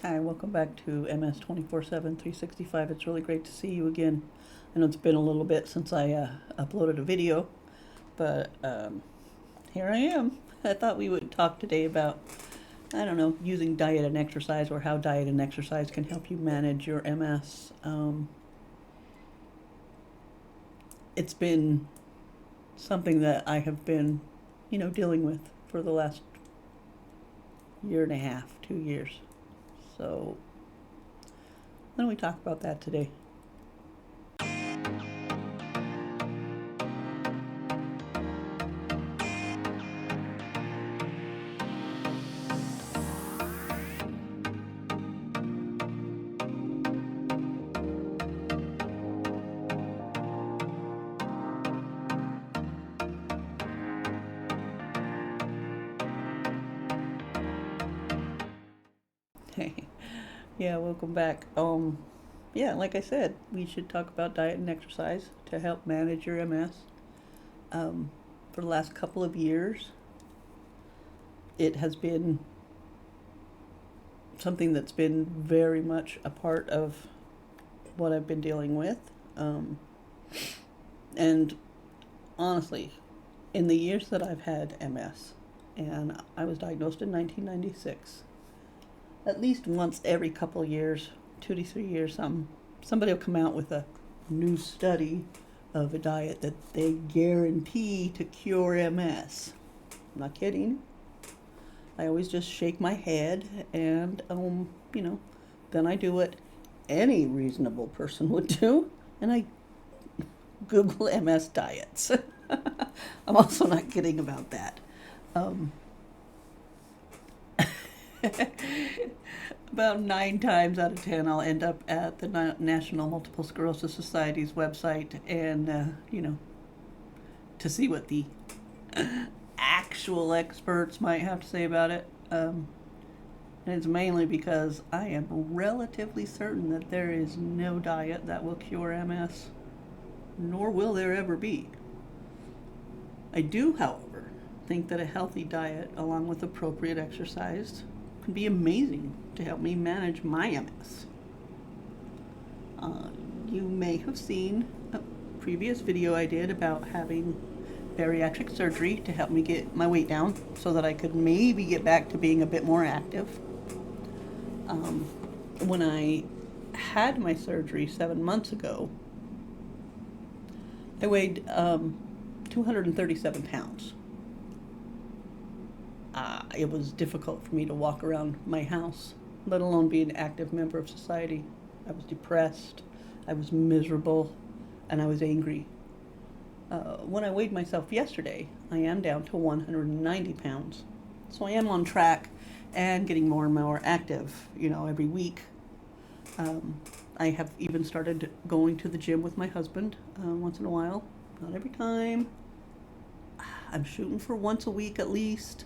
Hi, welcome back to MS 24/7 365. It's really great to see you again. I know it's been a little bit since I uploaded a video, but here I am. I thought we would talk today about, I don't know, using diet and exercise, or how diet and exercise can help you manage your MS. It's been something that I have been, dealing with for the last year and a half, 2 years. So why don't we talk about that today? Hey, yeah, welcome back. Yeah, like I said, we should talk about diet and exercise to help manage your MS. For the last couple of years, it has been something that's been very much a part of what I've been dealing with. And honestly, in the years that I've had MS, and I was diagnosed in 1996, at least once every couple of years, 2 to 3 years, somebody will come out with a new study of a diet that they guarantee to cure MS. I'm not kidding. I always just shake my head and, then I do what any reasonable person would do, and I Google MS diets. I'm also not kidding about that. About 9 times out of 10, I'll end up at the National Multiple Sclerosis Society's website and, to see what the actual experts might have to say about it. And it's mainly because I am relatively certain that there is no diet that will cure MS, nor will there ever be. I do, however, think that a healthy diet, along with appropriate exercise, can be amazing to help me manage my MS. You may have seen a previous video I did about having bariatric surgery to help me get my weight down so that I could maybe get back to being a bit more active. When I had my surgery 7 months ago, I weighed 237 pounds. It was difficult for me to walk around my house, let alone be an active member of society. I was depressed, I was miserable, and I was angry. When I weighed myself yesterday, I am down to 190 pounds. So I am on track and getting more and more active, every week. I have even started going to the gym with my husband once in a while. Not every time. I'm shooting for once a week at least,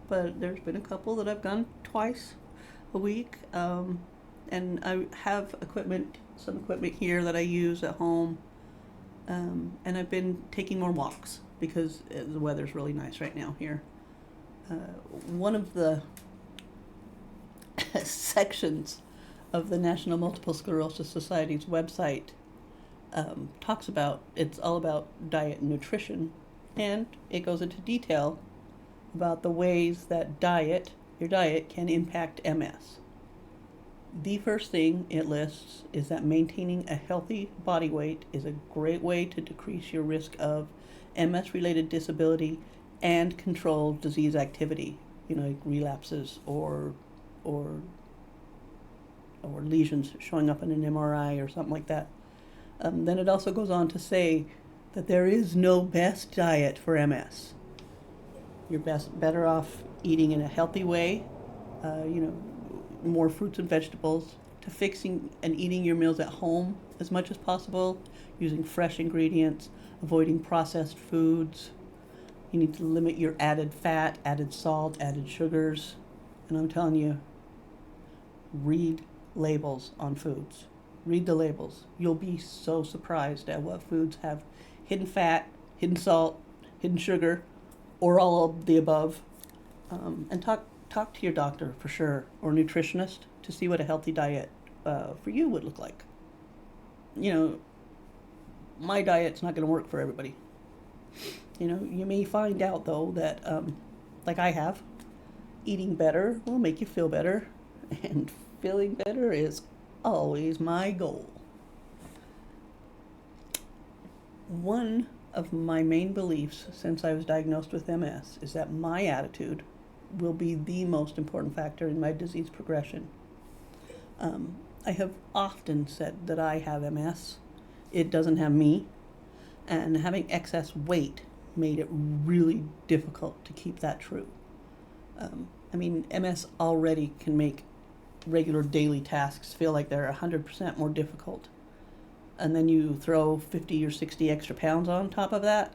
but there's been a couple that I've gone twice a week. And I have some equipment here that I use at home. And I've been taking more walks because the weather's really nice right now here. One of the sections of the National Multiple Sclerosis Society's website talks about, it's all about diet and nutrition, and it goes into detail about the ways that your diet can impact MS. The first thing it lists is that maintaining a healthy body weight is a great way to decrease your risk of MS-related disability and control disease activity, like relapses or lesions showing up in an MRI or something like that. Then it also goes on to say that there is no best diet for MS. You're better off eating in a healthy way, more fruits and vegetables, to fixing and eating your meals at home as much as possible, using fresh ingredients, avoiding processed foods. You need to limit your added fat, added salt, added sugars. And I'm telling you, read labels on foods. Read the labels. You'll be so surprised at what foods have hidden fat, hidden salt, hidden sugar, or all of the above. And talk to your doctor for sure, or nutritionist, to see what a healthy diet for you would look like. You know, my diet's not going to work for everybody. You know, you may find out though that, like I have, eating better will make you feel better, and feeling better is always my goal. One of my main beliefs since I was diagnosed with MS is that my attitude will be the most important factor in my disease progression. I have often said that I have MS. It doesn't have me. And having excess weight made it really difficult to keep that true. I mean, MS already can make regular daily tasks feel like they're 100% more difficult. And then you throw 50 or 60 extra pounds on top of that,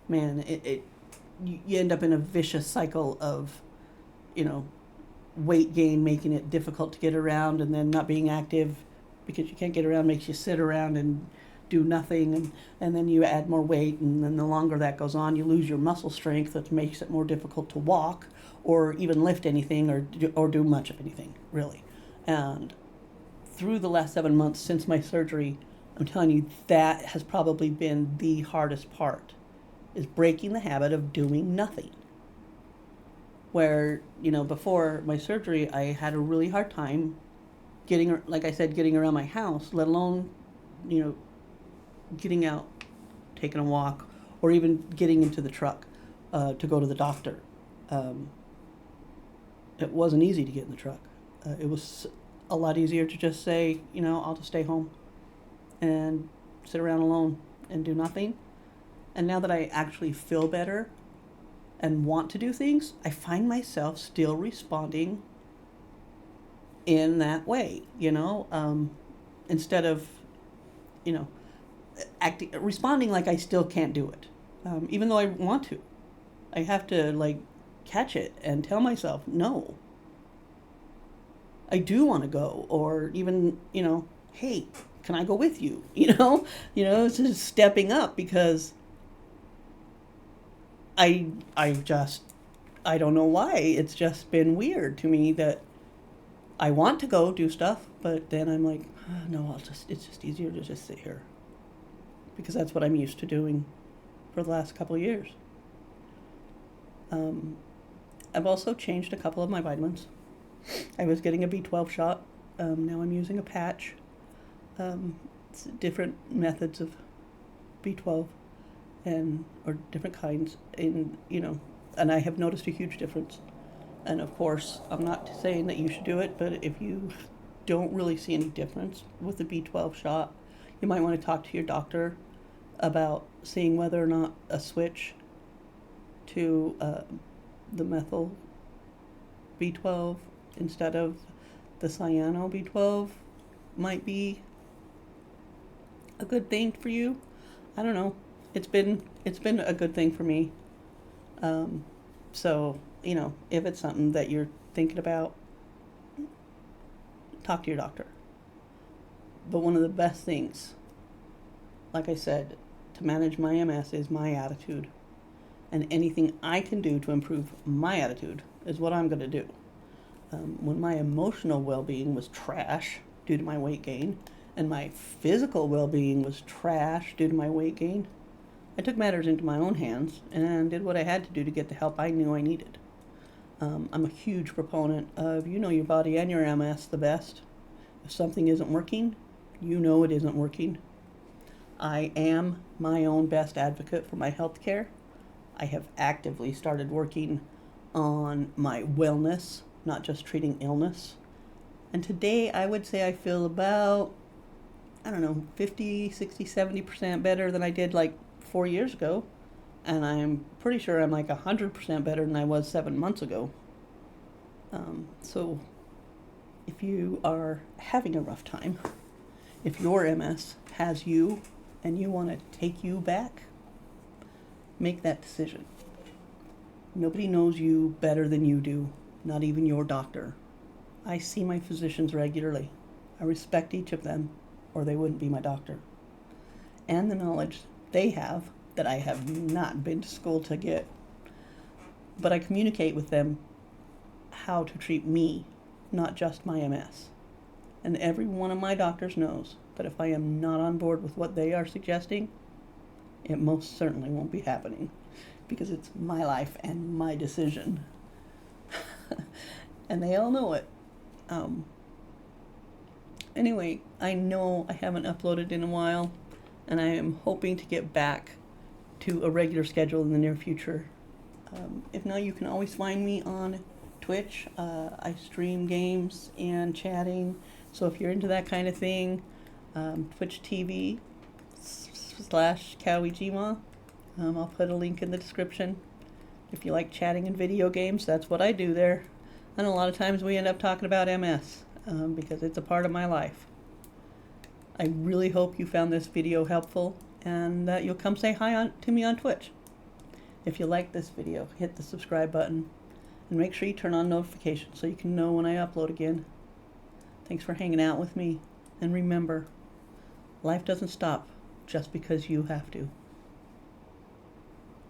man, you end up in a vicious cycle of, you know, weight gain making it difficult to get around, and then not being active because you can't get around makes you sit around and do nothing, and then you add more weight, and then the longer that goes on, you lose your muscle strength, that makes it more difficult to walk or even lift anything or do much of anything, really. And through the last 7 months since my surgery, I'm telling you, that has probably been the hardest part, is breaking the habit of doing nothing. Where, you know, before my surgery, I had a really hard time getting, like I said, getting around my house, let alone, you know, getting out, taking a walk, or even getting into the truck to go to the doctor. It wasn't easy to get in the truck. It was a lot easier to just say, you know, I'll just stay home and sit around alone and do nothing. And now that I actually feel better and want to do things, I find myself still responding in that way, you know, instead of, you know, responding like I still can't do it, even though I want to. I have to, like, catch it and tell myself, no, I do want to go, or even, you know, hey, can I go with you? You know, it's just stepping up, because I don't know why. It's just been weird to me that I want to go do stuff, but then I'm like, oh, no, it's just easier to just sit here, because that's what I'm used to doing for the last couple of years. I've also changed a couple of my vitamins. I was getting a B12 shot. Now I'm using a patch. It's different methods of B12 or different kinds, in, you know, and I have noticed a huge difference. And of course, I'm not saying that you should do it, but if you don't really see any difference with the B12 shot, you might want to talk to your doctor about seeing whether or not a switch to the methyl B12 instead of the cyano B12 might be a good thing for you. I don't know. It's been a good thing for me. So, you know, if it's something that you're thinking about, talk to your doctor. But one of the best things, like I said, to manage my MS is my attitude. And anything I can do to improve my attitude is what I'm going to do. When my emotional well-being was trash due to my weight gain, and my physical well-being was trash due to my weight gain, I took matters into my own hands and did what I had to do to get the help I knew I needed. I'm a huge proponent of, you know your body and your MS the best. If something isn't working, you know it isn't working. I am my own best advocate for my health care. I have actively started working on my wellness, not just treating illness. And today I would say I feel about, 50, 60, 70% better than I did like 4 years ago. And I'm pretty sure I'm like 100% better than I was 7 months ago. So if you are having a rough time, if your MS has you and you want to take you back, make that decision. Nobody knows you better than you do, not even your doctor. I see my physicians regularly. I respect each of them, or they wouldn't be my doctor. And the knowledge they have that I have not been to school to get. But I communicate with them how to treat me not just my MS. And every one of my doctors knows that if I am not on board with what they are suggesting, it most certainly won't be happening, because it's my life and my decision. And they all know it. Anyway, I know I haven't uploaded in a while, and I am hoping to get back to a regular schedule in the near future. If not, you can always find me on Twitch. I stream games and chatting, so if you're into that kind of thing, Twitch TV /KawiJima. I'll put a link in the description. If you like chatting and video games, that's what I do there. And a lot of times we end up talking about MS because it's a part of my life. I really hope you found this video helpful and that you'll come say hi to me on Twitch. If you like this video, hit the subscribe button and make sure you turn on notifications so you can know when I upload again. Thanks for hanging out with me, and remember, life doesn't stop just because you have to.